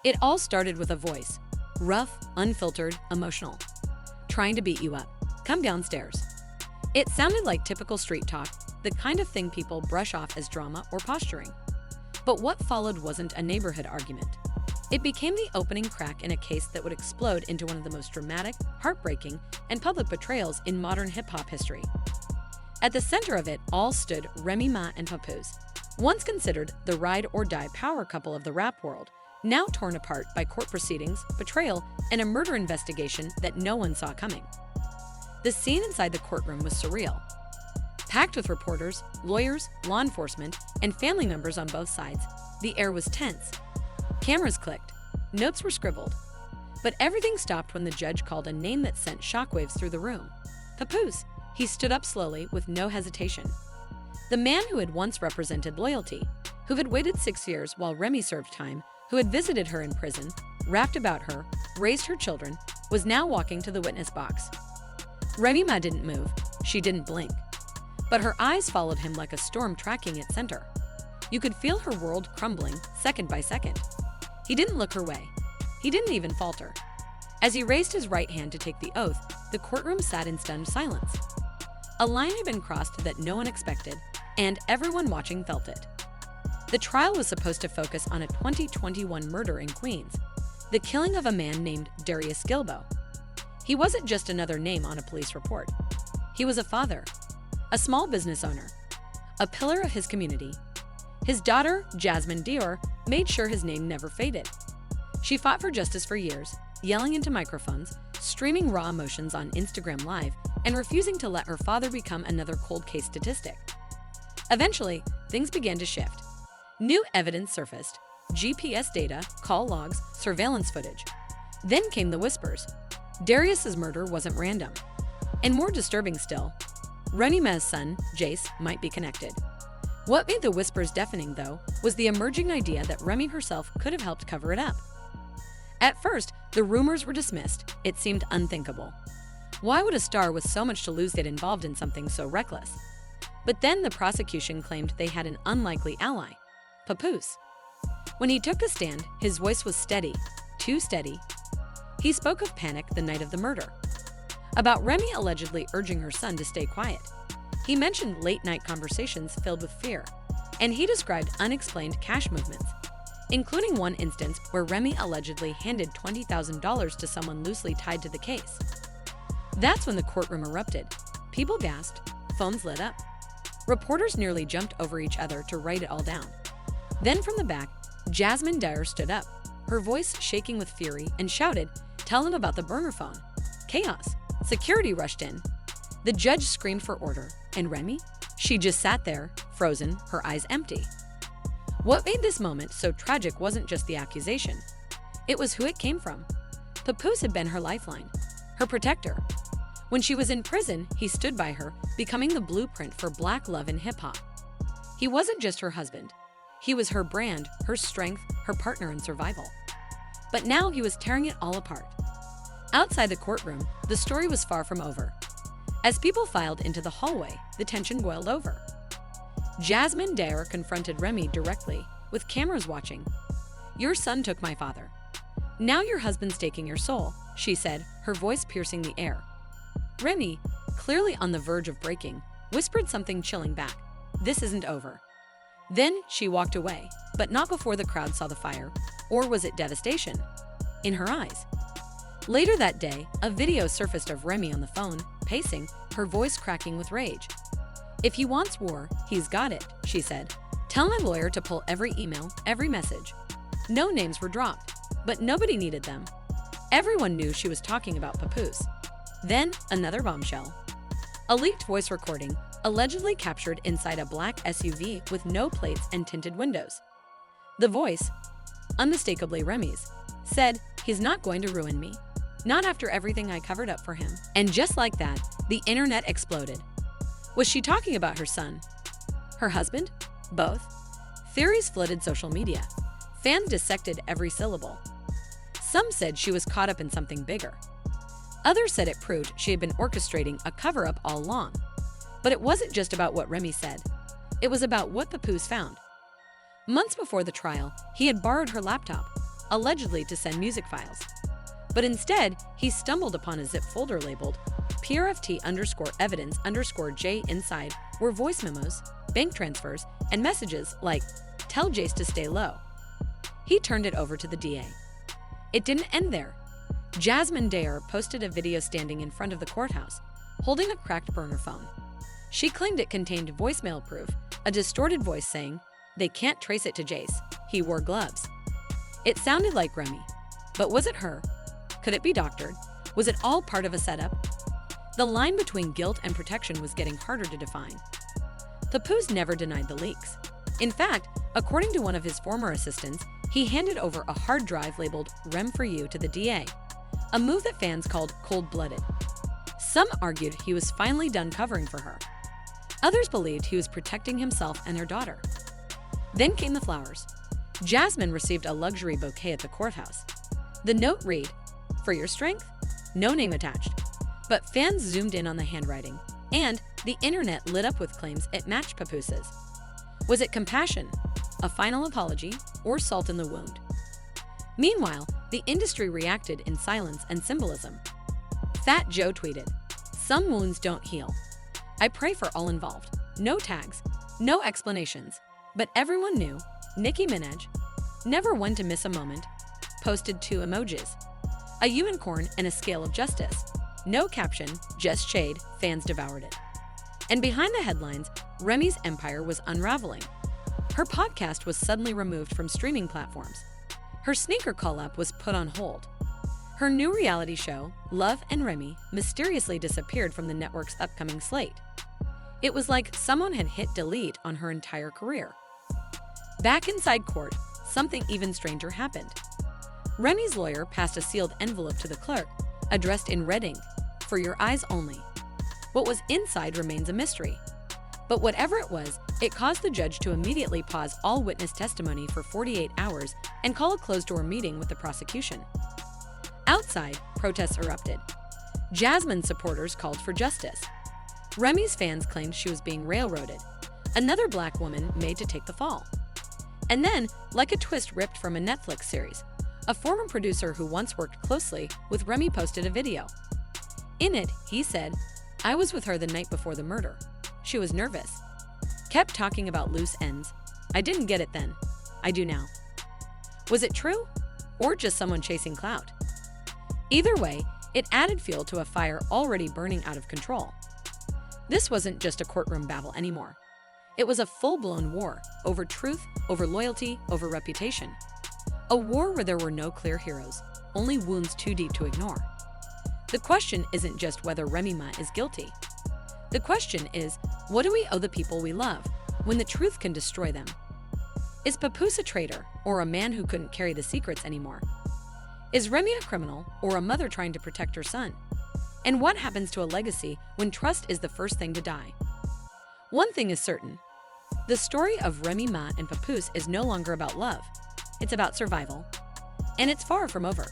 It all started with a voice, rough, unfiltered, emotional, trying to beat you up. Come downstairs. It sounded like typical street talk, the kind of thing people brush off as drama or posturing. But what followed wasn't a neighborhood argument. It became the opening crack in a case that would explode into one of the most dramatic, heartbreaking, and public betrayals in modern hip-hop history. At the center of it all stood Remy Ma and Papoose, once considered the ride-or-die power couple of the rap world, now torn apart by court proceedings, betrayal, and a murder investigation that no one saw coming. The scene inside the courtroom was surreal. Packed with reporters, lawyers, law enforcement, and family members on both sides, the air was tense. Cameras clicked, notes were scribbled. But everything stopped when the judge called a name that sent shockwaves through the room. Papoose. He stood up slowly with no hesitation. The man who had once represented loyalty, who had waited 6 years while Remy served time, who had visited her in prison, rapped about her, raised her children, was now walking to the witness box. Remy Ma didn't move. She didn't blink. But her eyes followed him like a storm tracking its center. You could feel her world crumbling second by second. He didn't look her way. He didn't even falter. As he raised his right hand to take the oath, the courtroom sat in stunned silence. A line had been crossed that no one expected, and everyone watching felt it. The trial was supposed to focus on a 2021 murder in Queens, the killing of a man named Darius Gilbo. He wasn't just another name on a police report. He was a father, a small business owner, a pillar of his community. His daughter, Jasmine Dior, made sure his name never faded. She fought for justice for years, yelling into microphones, streaming raw emotions on Instagram Live, and refusing to let her father become another cold case statistic. Eventually, things began to shift. New evidence surfaced: GPS data, call logs, surveillance footage. Then came the whispers. Darius's murder wasn't random. And more disturbing still, Remy Ma's son, Jace, might be connected. What made the whispers deafening, though, was the emerging idea that Remy herself could have helped cover it up. At first, the rumors were dismissed. It seemed unthinkable. Why would a star with so much to lose get involved in something so reckless? But then the prosecution claimed they had an unlikely ally, Papoose. When he took the stand, his voice was steady, too steady. He spoke of panic the night of the murder, about Remy allegedly urging her son to stay quiet. He mentioned late-night conversations filled with fear, and he described unexplained cash movements, including one instance where Remy allegedly handed $20,000 to someone loosely tied to the case. That's when the courtroom erupted. People gasped, phones lit up. Reporters nearly jumped over each other to write it all down. Then from the back, Jasmine Dior stood up, her voice shaking with fury, and shouted, "Tell them about the burner phone." Chaos. Security rushed in. The judge screamed for order, and Remy? She just sat there, frozen, her eyes empty. What made this moment so tragic wasn't just the accusation. It was who it came from. Papoose had been her lifeline, her protector. When she was in prison, he stood by her, becoming the blueprint for Black love in hip-hop. He wasn't just her husband. He was her brand, her strength, her partner in survival. But now he was tearing it all apart. Outside the courtroom, the story was far from over. As people filed into the hallway, the tension boiled over. Jasmine Dior confronted Remy directly, with cameras watching. "Your son took my father. Now your husband's taking your soul," she said, her voice piercing the air. Remy, clearly on the verge of breaking, whispered something chilling back. "This isn't over." Then she walked away, but not before the crowd saw the fire. Or was it devastation? In her eyes. Later that day, a video surfaced of Remy on the phone, pacing, her voice cracking with rage. "If he wants war, he's got it," she said. "Tell my lawyer to pull every email, every message." No names were dropped, but nobody needed them. Everyone knew she was talking about Papoose. Then, another bombshell. A leaked voice recording, allegedly captured inside a black SUV with no plates and tinted windows. The voice, unmistakably Remy's, said, "He's not going to ruin me. Not after everything I covered up for him." And just like that, the internet exploded. Was she talking about her son? Her husband? Both? Theories flooded social media. Fans dissected every syllable. Some said she was caught up in something bigger. Others said it proved she had been orchestrating a cover-up all along. But it wasn't just about what Remy said. It was about what Papoose found. Months before the trial, he had borrowed her laptop, allegedly to send music files. But instead, he stumbled upon a zip folder labeled PRFT_evidence_J. Inside were voice memos, bank transfers, and messages like, "Tell Jace to stay low." He turned it over to the DA. It didn't end there. Jasmine Dare posted a video standing in front of the courthouse, holding a cracked burner phone. She claimed it contained voicemail proof, a distorted voice saying, "They can't trace it to Jace. He wore gloves." It sounded like Remy. But was it her? Could it be doctored? Was it all part of a setup? The line between guilt and protection was getting harder to define. Papoose never denied the leaks. In fact, according to one of his former assistants, he handed over a hard drive labeled "Rem for You" to the DA, a move that fans called cold-blooded. Some argued he was finally done covering for her. Others believed he was protecting himself and their daughter. Then came the flowers. Jasmine received a luxury bouquet at the courthouse. The note read, "For your strength?" No name attached. But fans zoomed in on the handwriting, and the internet lit up with claims it matched Papoose's. Was it compassion, a final apology, or salt in the wound? Meanwhile, the industry reacted in silence and symbolism. Fat Joe tweeted, "Some wounds don't heal. I pray for all involved." No tags, no explanations, but everyone knew Nicki Minaj, never one to miss a moment, posted 2 emojis, a unicorn and a scale of justice. No caption, just shade. Fans devoured it. And behind the headlines, Remy's empire was unraveling. Her podcast was suddenly removed from streaming platforms. Her sneaker call-up was put on hold. Her new reality show, Love and Remy, mysteriously disappeared from the network's upcoming slate. It was like someone had hit delete on her entire career. Back inside court, something even stranger happened. Remy's lawyer passed a sealed envelope to the clerk, addressed in red ink, "For your eyes only." What was inside remains a mystery. But whatever it was, it caused the judge to immediately pause all witness testimony for 48 hours and call a closed-door meeting with the prosecution. Outside, protests erupted. Jasmine's supporters called for justice. Remy's fans claimed she was being railroaded, another black woman made to take the fall. And then, like a twist ripped from a Netflix series, a former producer who once worked closely with Remy posted a video. In it, he said, "I was with her the night before the murder. She was nervous. Kept talking about loose ends. I didn't get it then. I do now." Was it true? Or just someone chasing clout? Either way, it added fuel to a fire already burning out of control. This wasn't just a courtroom battle anymore. It was a full-blown war over truth, over loyalty, over reputation. A war where there were no clear heroes, only wounds too deep to ignore. The question isn't just whether Remy Ma is guilty. The question is, what do we owe the people we love when the truth can destroy them? Is Papoose a traitor or a man who couldn't carry the secrets anymore? Is Remy a criminal or a mother trying to protect her son? And what happens to a legacy when trust is the first thing to die? One thing is certain. The story of Remy Ma and Papoose is no longer about love. It's about survival. And it's far from over.